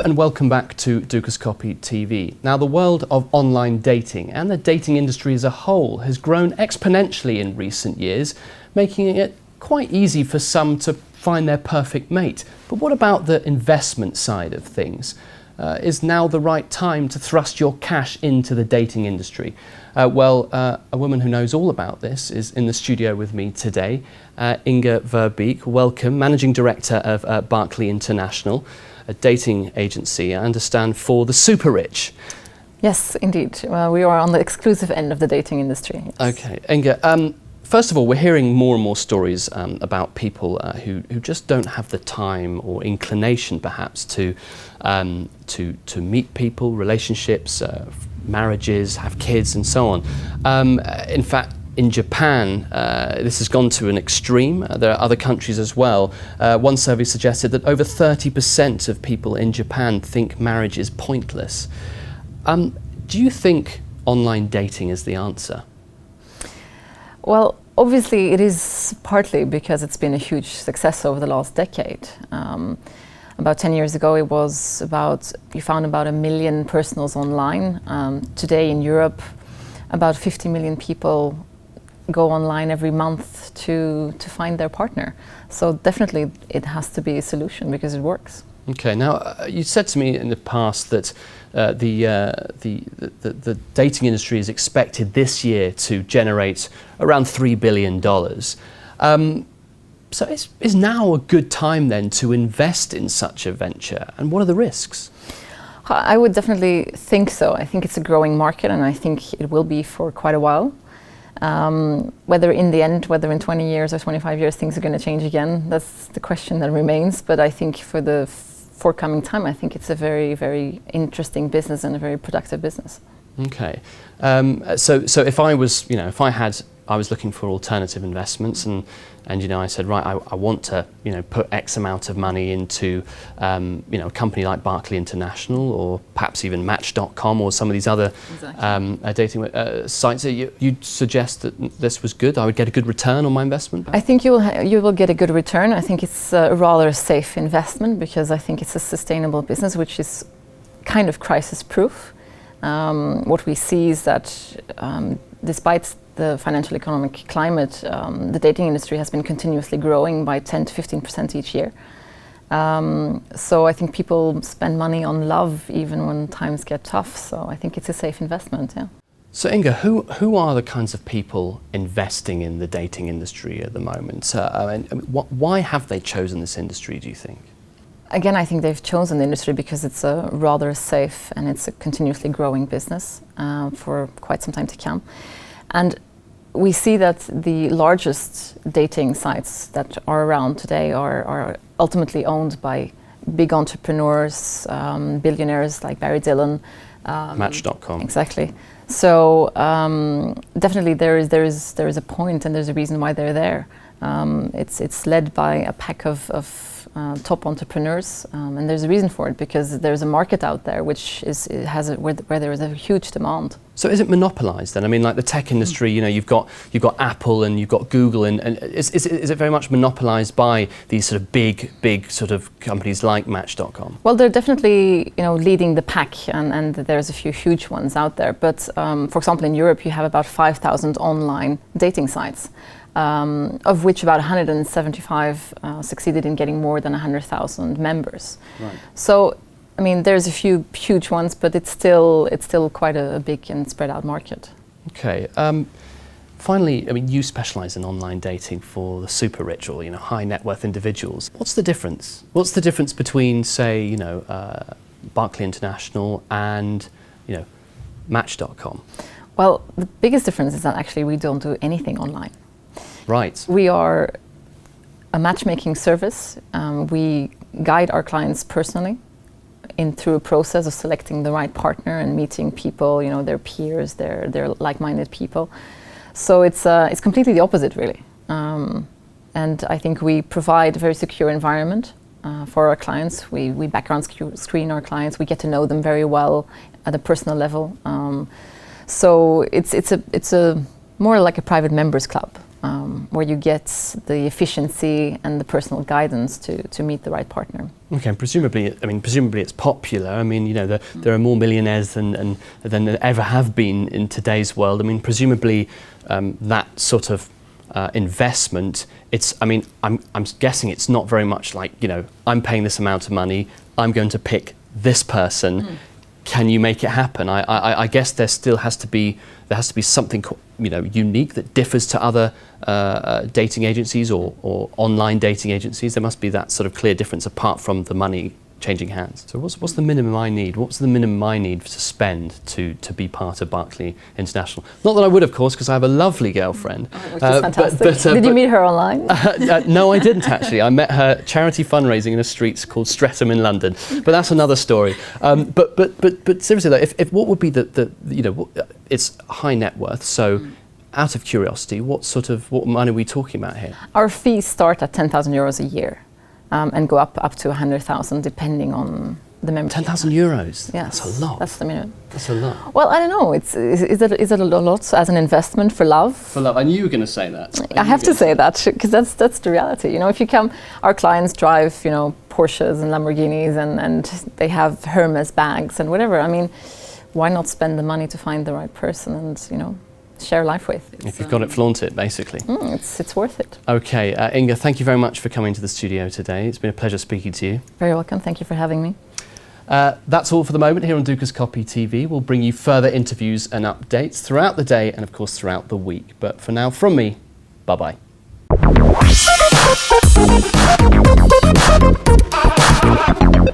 and welcome back to Dukascopy TV. Now, the world of online dating and the dating industry as a whole has grown exponentially in recent years, making it quite easy for some to find their perfect mate. But what about the investment side of things? Is now the right time to thrust your cash into the dating industry? A woman who knows all about this is in the studio with me today, Inge Verbeek. Welcome, Managing Director of Berkeley International, a dating agency, I understand, for the super rich. Yes, indeed. We are on the exclusive end of the dating industry. Yes. Okay, Inge, first of all, we're hearing more and more stories about people who just don't have the time or inclination, perhaps, to meet people, relationships, marriages, have kids, and so on. In fact, in Japan, this has gone to an extreme. There are other countries as well. One survey suggested that over 30% of people in Japan think marriage is pointless. Do you think online dating is the answer? Well, obviously it is partly because it's been a huge success over the last decade. About 10 years ago, it was you found about 1 million personals online. Today in Europe, about 50 million people go online every month to find their partner. So definitely it has to be a solution because it works. Okay, now you said to me in the past that the dating industry is expected this year to generate around $3 billion. So is now a good time then to invest in such a venture? And what are the risks? I would definitely think so. I think it's a growing market, and I think it will be for quite a while. Whether in the end, whether in 20 years or 25 years, things are going to change again, that's the question that remains. But I think for the forthcoming time, I think it's a very, very interesting business and a very productive business. Okay. So if I was, I was looking for alternative investments, and I said, right, I want to, put X amount of money into, a company like Berkeley International, or perhaps even Match.com, or some of these other dating sites. You'd suggest that this was good? I would get a good return on my investment? I think you will get a good return. I think it's a rather safe investment because I think it's a sustainable business, which is kind of crisis-proof. What we see is that despite the financial economic climate, the dating industry has been continuously growing by 10 to 15% each year. So I think people spend money on love even when times get tough. So I think it's a safe investment, yeah. So Inge, who are the kinds of people investing in the dating industry at the moment? Why have they chosen this industry, do you think? Again, I think they've chosen the industry because it's a rather safe and it's a continuously growing business for quite some time to come. And we see that the largest dating sites that are around today are ultimately owned by big entrepreneurs, billionaires like Barry Dillon. Match.com. Exactly. So definitely there is a point and there's a reason why they're there. It's led by a pack of top entrepreneurs, and there's a reason for it because there's a market out there where there is a huge demand. So is it monopolized then? I mean, like the tech industry, you've got Apple and you've got Google, and is it very much monopolized by these sort of big sort of companies like Match.com? Well, they're definitely leading the pack, and there's a few huge ones out there. But for example, in Europe, you have about 5,000 online dating sites. Of which about 175 succeeded in getting more than 100,000 members. Right. So, I mean, there's a few huge ones, but it's still quite a big and spread out market. Okay. Finally, I mean, you specialize in online dating for the super rich or high net worth individuals. What's the difference? What's the difference between, say, Berkeley International and Match.com? Well, the biggest difference is that actually we don't do anything online. Right. We are a matchmaking service. We guide our clients personally through a process of selecting the right partner and meeting people, their peers, their like-minded people. So it's completely the opposite, really. And I think we provide a very secure environment for our clients. We background screen our clients. We get to know them very well at a personal level. So it's a more like a private members club. where you get the efficiency and the personal guidance to meet the right partner. Okay, and presumably it's popular. I mean, there are more millionaires than there ever have been in today's world. I mean, presumably that sort of investment, I'm guessing it's not very much like, I'm paying this amount of money, I'm going to pick this person. Can you make it happen? I guess there has to be something unique that differs to other dating agencies or online dating agencies. There must be that sort of clear difference apart from the money changing hands. So what's the minimum I need? What's the minimum I need to spend to be part of Berkeley International? Not that I would, of course, because I have a lovely girlfriend. Which is fantastic. Did you meet her online? No, I didn't actually. I met her charity fundraising in a street called Streatham in London. But that's another story. But seriously though, if what would be it's high net worth, so out of curiosity, what money are we talking about here? Our fees start at 10,000 euros a year. And go up to 100,000 depending on the membership. 10,000 euros? Yes. That's a lot. That's the minimum. That's a lot. Well, I don't know. Is it a lot as an investment for love? For love. I knew you were going to say that. I have to say that because that's the reality. If you come, our clients drive, Porsches and Lamborghinis and they have Hermes bags and whatever. I mean, why not spend the money to find the right person and, share life with? If you've got it, flaunt it, basically. It's worth it. Okay, Inga, thank you very much for coming to the studio today. It's been a pleasure speaking to you. Very welcome. Thank you for having me. That's all for the moment here on Dukascopy TV. We'll bring you further interviews and updates throughout the day and, of course, throughout the week. But for now, from me, bye-bye.